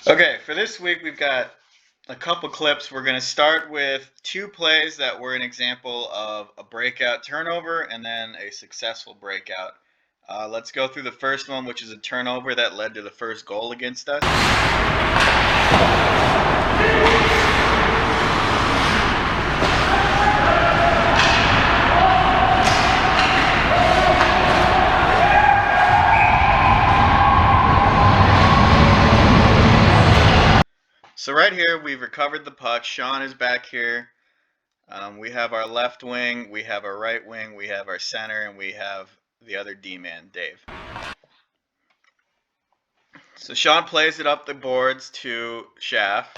Okay, for this week we've got a couple clips. We're going to start with two plays that were an example of a breakout turnover and then a successful breakout. Let's go through the first one, which is a turnover that led to the first goal against us. So right here, we've recovered the puck. Sean is back here. We have our left wing, we have our right wing, we have our center, and we have the other D-man, Dave. So Sean plays it up the boards to Shaft.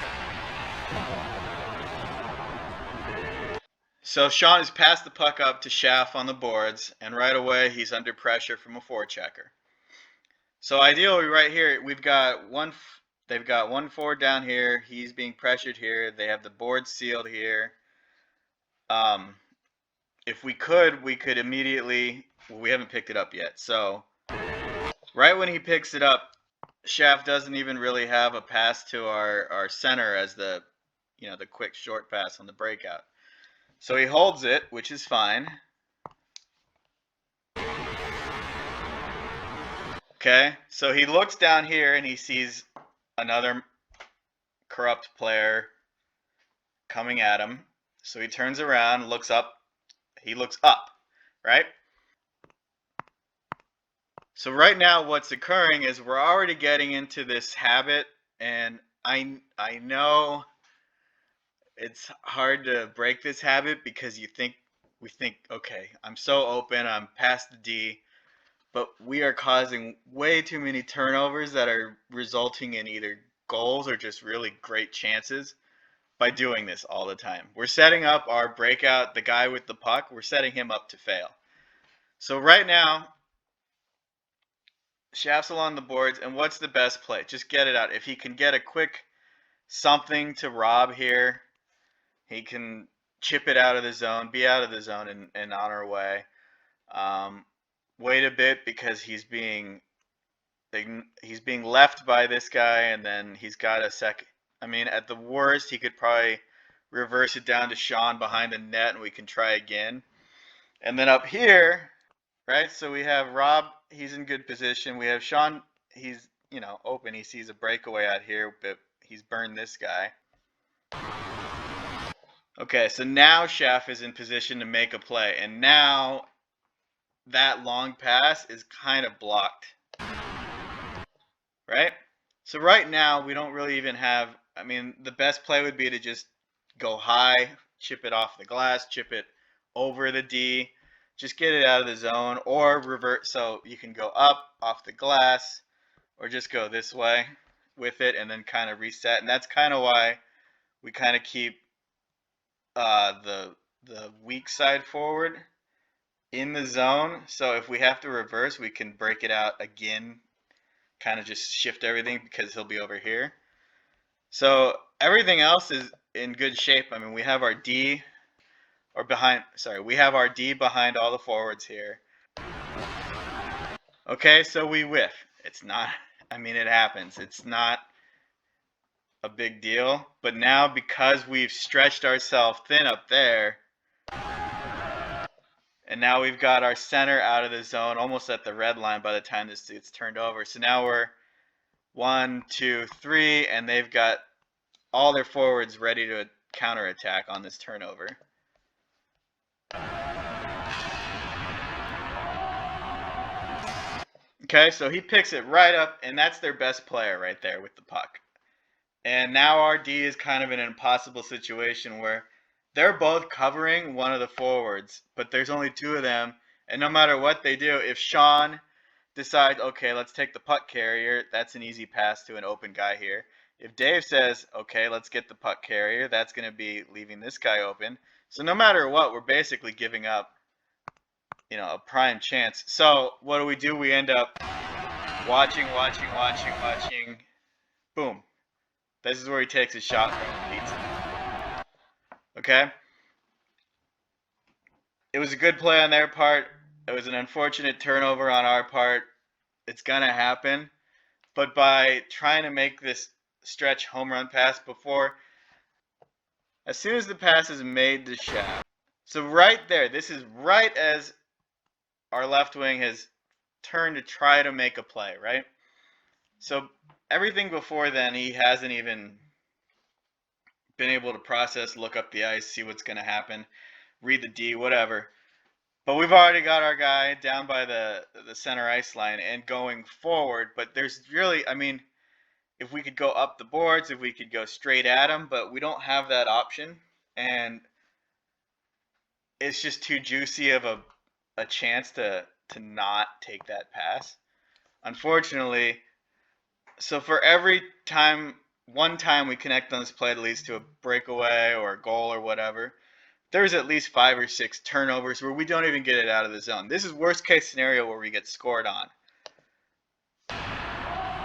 So Sean has passed the puck up to Shaft on the boards, and right away he's under pressure from a forechecker. So ideally, right here, we've got one. They've got one forward down here. He's being pressured here. They have the board sealed here. If we could immediately. Well, we haven't picked it up yet. So right when he picks it up, Shaft doesn't even really have a pass to our center as the quick short pass on the breakout. So he holds it, which is fine. Okay, so he looks down here and he sees another corrupt player coming at him. So he turns around, looks up. He looks up, right? So right now what's occurring is we're already getting into this habit, and I know it's hard to break this habit because we think, okay, I'm so open, I'm past the D, but we are causing way too many turnovers that are resulting in either goals or just really great chances by doing this all the time. We're setting up our breakout, the guy with the puck, we're setting him up to fail. So right now, Shaft's along the boards, and what's the best play? Just get it out. If he can get a quick something to Rob here, he can chip it out of the zone, be out of the zone, and on our way. Wait a bit because he's being left by this guy, and then he's got a second. I mean, at the worst, he could probably reverse it down to Sean behind the net, and we can try again. And then up here, right? So we have Rob. He's in good position. We have Sean. He's open. He sees a breakaway out here, but he's burned this guy. Okay, so now Shaft is in position to make a play, and now that long pass is kind of blocked, right? So right now we don't really even have. I mean, the best play would be to just go high, chip it off the glass, chip it over the D, just get it out of the zone, or revert. So you can go up off the glass, or just go this way with it, and then kind of reset. And that's kind of why we kind of keep the weak side forward in the zone. So if we have to reverse, we can break it out again, kind of just shift everything because he'll be over here. So everything else is in good shape. I mean, we have our D we have our D behind all the forwards here. Okay, so we whiff. It's not, I mean, it happens. It's not a big deal. But now because we've stretched ourselves thin up there, and now we've got our center out of the zone, almost at the red line by the time this gets turned over. So now we're 1, 2, 3, and they've got all their forwards ready to counterattack on this turnover. Okay, so he picks it right up, and that's their best player right there with the puck. And now our D is kind of in an impossible situation where they're both covering one of the forwards, but there's only two of them, and no matter what they do, if Sean decides, okay, let's take the puck carrier, that's an easy pass to an open guy here. If Dave says, okay, let's get the puck carrier, that's going to be leaving this guy open. So no matter what, we're basically giving up, a prime chance. So what do? We end up watching. Boom. This is where he takes his shot from and beats him. Okay? It was a good play on their part. It was an unfortunate turnover on our part. It's going to happen. But by trying to make this stretch home run pass before. As soon as the pass is made to Shaft. So right there, this is right as our left wing has turned to try to make a play, right? So everything before then, he hasn't even been able to process, look up the ice, see what's going to happen, read the D, whatever. But we've already got our guy down by the center ice line and going forward. But there's really, I mean, if we could go up the boards, if we could go straight at him, but we don't have that option. And it's just too juicy of a chance to not take that pass. Unfortunately, so for every time, one time we connect on this play that leads to a breakaway or a goal or whatever, there's at least 5 or 6 turnovers where we don't even get it out of the zone. This is worst case scenario where we get scored on.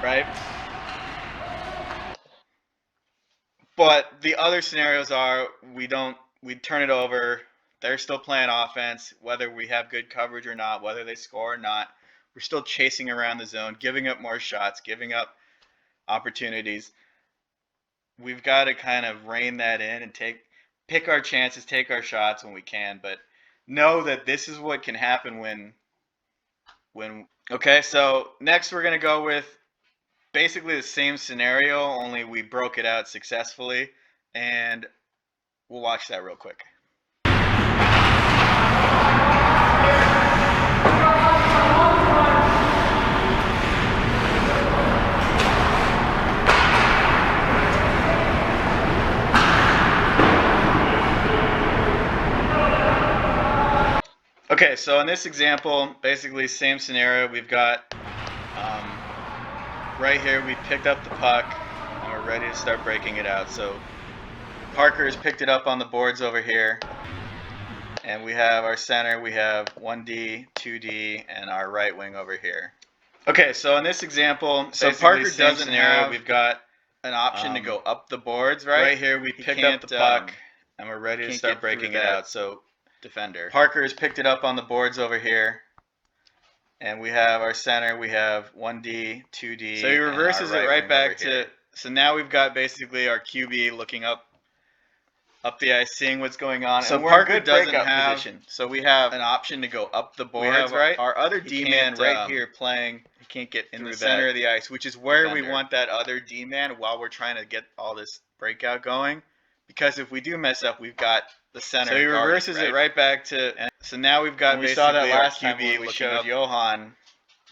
Right? But the other scenarios are we turn it over, they're still playing offense, whether we have good coverage or not, whether they score or not. We're still chasing around the zone, giving up more shots, giving up opportunities. We've got to kind of rein that in and pick our chances, take our shots when we can, but know that this is what can happen when okay, so next we're going to go with basically the same scenario, only we broke it out successfully, and we'll watch that real quick. Okay, so in this example, basically same scenario. We've got right here we picked up the puck and we're ready to start breaking it out. So Parker has picked it up on the boards over here, and we have our center, we have 1D, 2D, and our right wing over here. Okay, so in this example, so Parker doesn't have, we've got an option to go up the boards, right? Right here we picked up the puck and we're ready to start breaking it out. So defender. Parker has picked it up on the boards over here, and we have our center, we have 1D, 2D. So he reverses it right back to, so now we've got basically our QB looking up the ice, seeing what's going on. So and Parker doesn't have position. So we have an option to go up the boards, right? Our other D-man right here playing, he can't get in the center of the ice, which is where we want that other D-man while we're trying to get all this breakout going. Because if we do mess up, we've got the center. So he reverses it right back to. So now we've got. We saw that last time when we showed Johan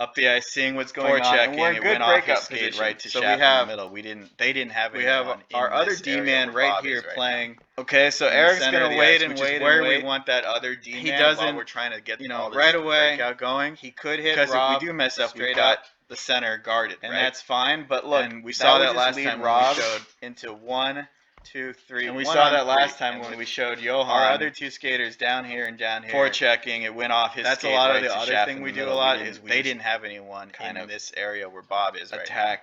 up the ice, seeing what's going on. And we're in good breakout position. Right to Shaft in the middle. They didn't have. We have our other D-man right here playing. Okay, so Eric's gonna wait and wait. Where we want that other D-man. He doesn't. While we're trying to get all this right away breakout going. He could hit Rob. Because if we do mess up, we've got the center guarded, and that's fine. But look, and we saw that last time Rob showed into 1, 2, 3. And we saw that last time when we showed Johan. Our other two skaters down here and down here. Forechecking, it went off his skate. That's a lot of the other thing we do a lot is they didn't have anyone kind of this area where Bob is right now.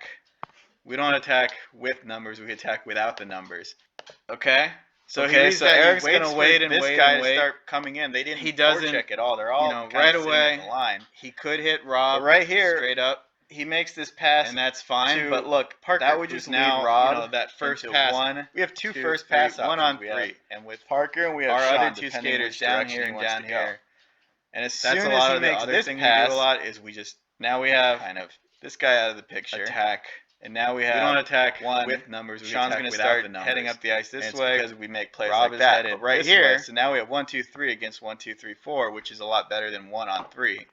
We don't attack with numbers, we attack without the numbers. Okay? So Eric's gonna wait and wait and wait. Start coming in. They didn't forecheck at all. They're all right away. The line. He could hit Rob right here straight up. He makes this pass, and that's fine. But look, Parker, that would just now Rob, that first pass. We have two first pass options. 1 on 3, and with Parker, and we have our other two skaters down here and down here. And as soon as he makes this pass, we do a lot is we just now we have kind of this guy out of the picture. Attack. And now we don't attack with numbers. Sean's going to start heading up the ice this way because we make plays like that. But right here, so now we have 1, 2, 3 against 1, 2, 3, 4, which is a lot better than 1 on 3.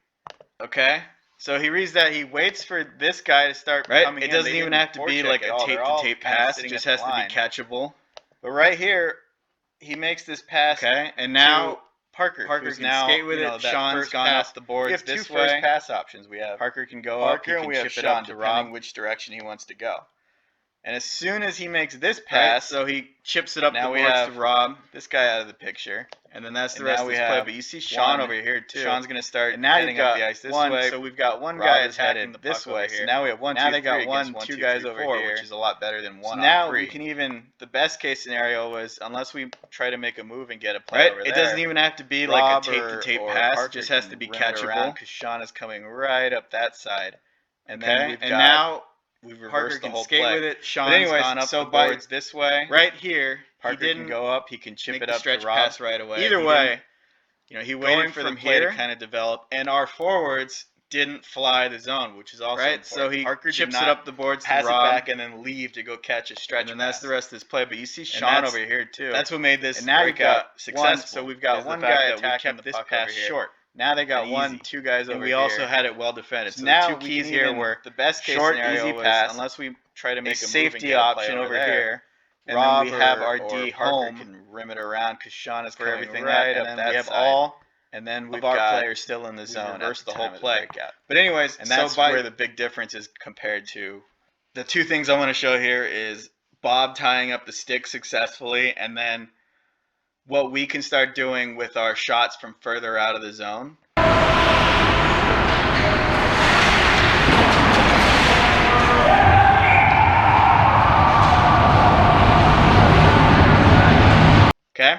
Okay. So he reads that. He waits for this guy to start coming in. It doesn't even have to be like a tape-to-tape pass. It just has to be catchable. But right here, he makes this pass. Okay. And now Parker can now skate with it. Sean's gone off the boards. We have two first pass options. We have Parker can go up. He can chip it up to Rob, which direction he wants to go. And as soon as he makes this pass, so he chips it up the boards to Rob, this guy out of the picture. And then that's the rest of the play. But you see Sean over here, too. Sean's going to start heading up the ice this way. So we've got one guy attacking the puck this way. So now we have 1, 2, 3 against 2 guys over here, which is a lot better than 1 on 3. Now we can even, the best case scenario was, unless we try to make a move and get a play over there. It doesn't even have to be like a tape-to-tape pass. It just has to be catchable because Sean is coming right up that side. And then we've got... we've Parker reversed the can whole skate play. with it. Sean's But anyways, gone up so the by boards this way. right here, Parker he didn't can go up. He can chip make it the up to stretch Rob. pass right away. Either He way, didn't, you know, he going waited for the from play to here, kind of develop. and our forwards didn't fly the zone, which is also Right, important. so he Parker chips did it not up the boards to pass it Rob, back and then leave to go catch a stretch and then pass. that's the rest of his play. But you see And Sean over here too. That's what made this And now we've breakout got successful. so we've got is the one fact guy that we attacking kept the this puck pass over here. short. Now they got and one, easy. two guys over And we here. also had it well defended. So So now the two we keys can here even, were the best case short, scenario easy was, pass, unless we try to a make a safety move and option get a play over there, here, and Rob then we have our or D Parker home can rim it around because Sean is for coming everything right that, up and then that we have side. all And then we've of our got players still in the we've zone at reversed the the whole time of the play. breakout. But anyways, And that's so where the big difference is compared to the two things I want to show here is Bob tying up the stick successfully, and then what we can start doing with our shots from further out of the zone. Okay?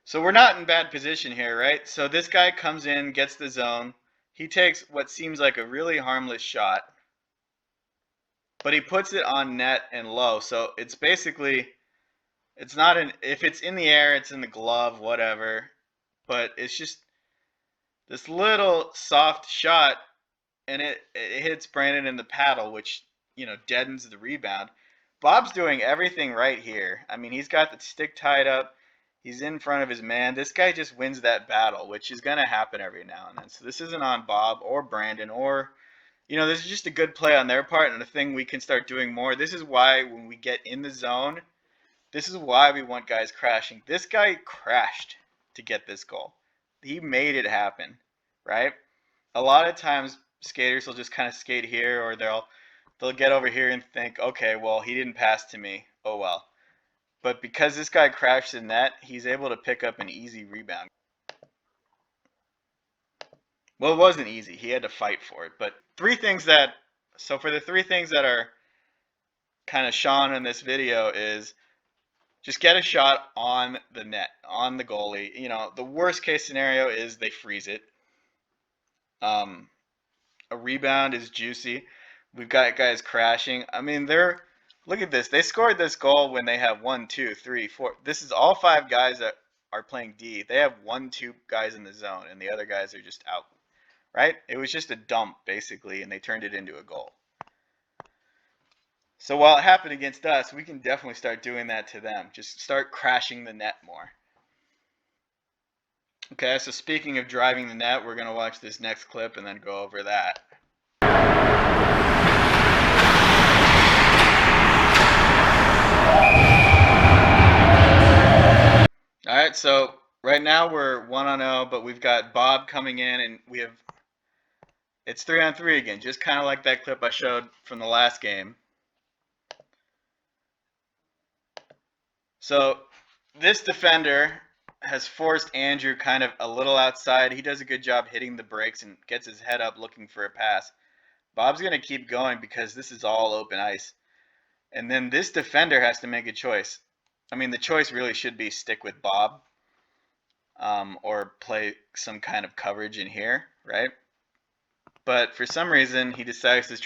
So we're not in bad position here, right? So this guy comes in, gets the zone. He takes what seems like a really harmless shot, but he puts it on net and low. So it's basically, it's not an, if it's in the air, it's in the glove, whatever. But it's just this little soft shot, and it hits Brandon in the paddle, which, you know, deadens the rebound. Bob's doing everything right here. I mean, he's got the stick tied up. He's in front of his man. This guy just wins that battle, which is going to happen every now and then. So this isn't on Bob or Brandon or, you know, this is just a good play on their part and a thing we can start doing more. This is why when we get in the zone, this is why we want guys crashing. This guy crashed to get this goal. He made it happen, right? A lot of times skaters will just kind of skate here, or they'll get over here and think, okay, well, he didn't pass to me. Oh well. But because this guy crashed the net, he's able to pick up an easy rebound. Well, it wasn't easy. He had to fight for it. But so for the three things that are kind of shown in this video is just get a shot on the net, on the goalie. You know, the worst case scenario is they freeze it. A rebound is juicy. We've got guys crashing. I mean, look at this. They scored this goal when they have 1, 2, 3, 4. This is all 5 guys that are playing D. They have 1, 2 guys in the zone, and the other guys are just out. Right? It was just a dump, basically, and they turned it into a goal. So while it happened against us, we can definitely start doing that to them. Just start crashing the net more. Okay, so speaking of driving the net, we're going to watch this next clip and then go over that. All right, so right now we're 1-0, but we've got Bob coming in, and it's 3-on-3 again, just kind of like that clip I showed from the last game. So this defender has forced Andrew kind of a little outside. He does a good job hitting the brakes and gets his head up looking for a pass. Bob's going to keep going because this is all open ice. And then this defender has to make a choice. I mean, the choice really should be stick with Bob or play some kind of coverage in here, right? But for some reason, he decides to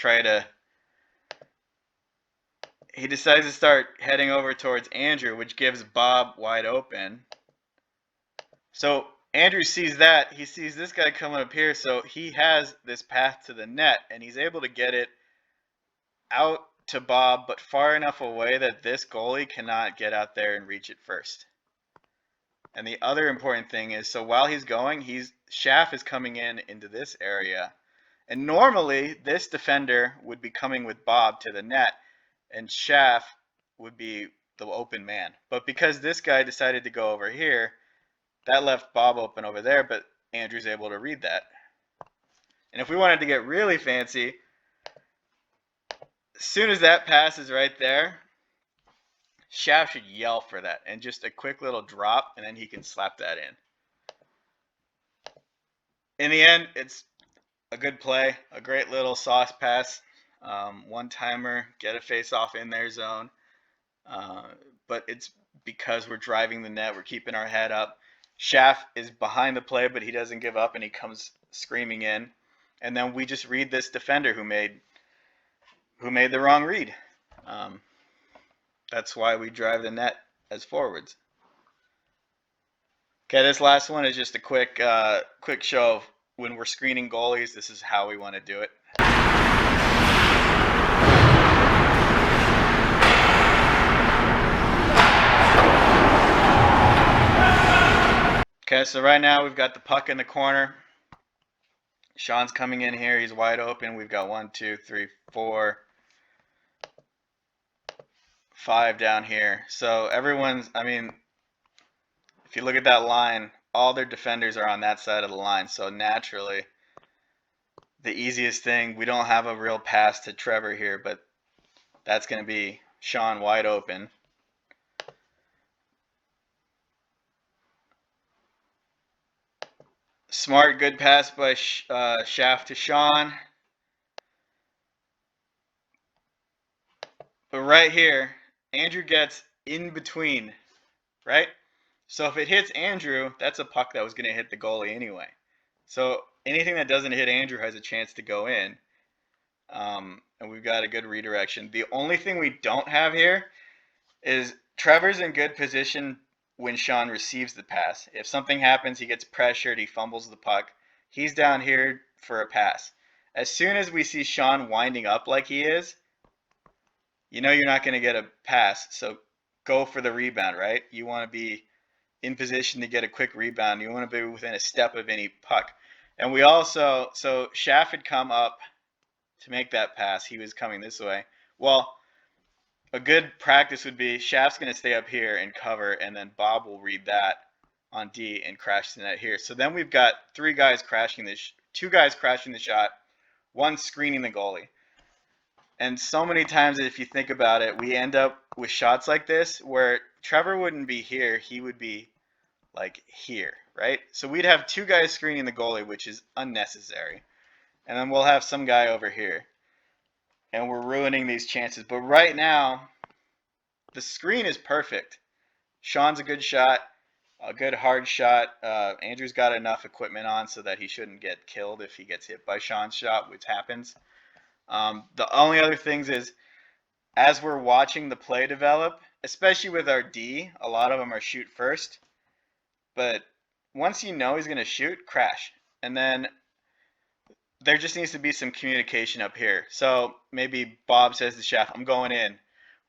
start heading over towards Andrew, which gives Bob wide open. So Andrew sees that. He sees this guy coming up here, so he has this path to the net, and he's able to get it out to Bob, but far enough away that this goalie cannot get out there and reach it first. And the other important thing is, so while he's going, Schaff is coming into this area. And normally, this defender would be coming with Bob to the net, and Schaff would be the open man. But because this guy decided to go over here, that left Bob open over there, but Andrew's able to read that. And if we wanted to get really fancy, as soon as that pass is right there, Schaff should yell for that, and just a quick little drop, and then he can slap that in. In the end, it's a good play, a great little sauce pass, one-timer, get a face-off in their zone. But it's because we're driving the net, we're keeping our head up. Schaff is behind the play, but he doesn't give up, and he comes screaming in. And then we just read this defender who made who made the wrong read. That's why we drive the net as forwards. Okay, this last one is just a quick show of when we're screening goalies. This is how we want to do it. Okay, so right now we've got the puck in the corner. Sean's coming in here. He's wide open. We've got 1, 2, 3, 4, 5 down here. So everyone's, I mean, if you look at that line, all their defenders are on that side of the line. So naturally, the easiest thing, we don't have a real pass to Trevor here, but that's going to be Sean wide open. Smart, good pass by Shaft to Sean. But right here, Andrew gets in between, right? So if it hits Andrew, that's a puck that was going to hit the goalie anyway. So anything that doesn't hit Andrew has a chance to go in. And we've got a good redirection. The only thing we don't have here is Trevor's in good position when Sean receives the pass. If something happens, he gets pressured, he fumbles the puck, he's down here for a pass. As soon as we see Sean winding up like he is, you know you're not going to get a pass, so go for the rebound, right? You want to be in position to get a quick rebound. You want to be within a step of any puck. And we also, so Shaft had come up to make that pass. He was coming this way. Well, a good practice would be Shaft's going to stay up here and cover, and then Bob will read that on D and crash the net here. So then we've got two guys crashing the shot, one screening the goalie. And so many times, if you think about it, we end up with shots like this where Trevor wouldn't be here, he would be like here, right? So we'd have two guys screening the goalie, which is unnecessary. And then we'll have some guy over here. And we're ruining these chances. But right now, the screen is perfect. Sean's a good shot, a good hard shot. Andrew's got enough equipment on so that he shouldn't get killed if he gets hit by Sean's shot, which happens. The only other things is, as we're watching the play develop, especially with our D, a lot of them are shoot first. But once you know he's going to shoot, crash. And then there just needs to be some communication up here. So maybe Bob says to Shaft, I'm going in.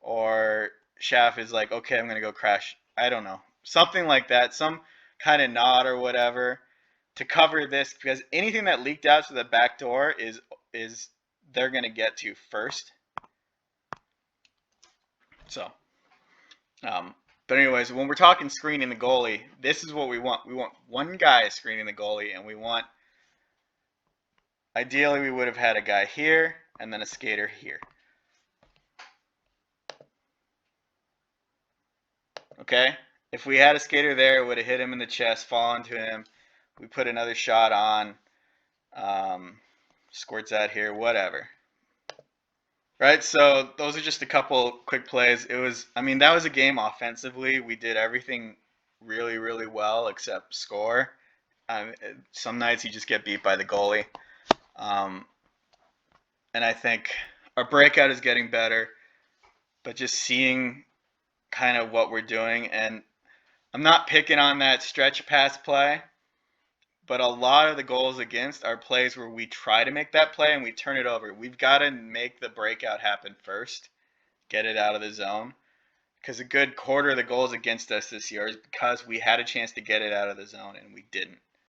Or Shaft is like, okay, I'm going to go crash. I don't know. Something like that. Some kind of nod or whatever to cover this. Because anything that leaked out to the back door is they're going to get to first. So, but anyways, when we're talking screening the goalie, this is what we want. We want one guy screening the goalie, and we want, ideally we would have had a guy here and then a skater here. Okay? If we had a skater there, it would have hit him in the chest, fallen to him. We put another shot on, squirts out here, whatever. Right, so those are just a couple quick plays. It was, I mean, that was a game offensively. We did everything really, really well except score. Some nights you just get beat by the goalie. And I think our breakout is getting better, but just seeing kind of what we're doing. And I'm not picking on that stretch pass play, but a lot of the goals against are plays where we try to make that play and we turn it over. We've got to make the breakout happen first, get it out of the zone. Because a good quarter of the goals against us this year is because we had a chance to get it out of the zone and we didn't.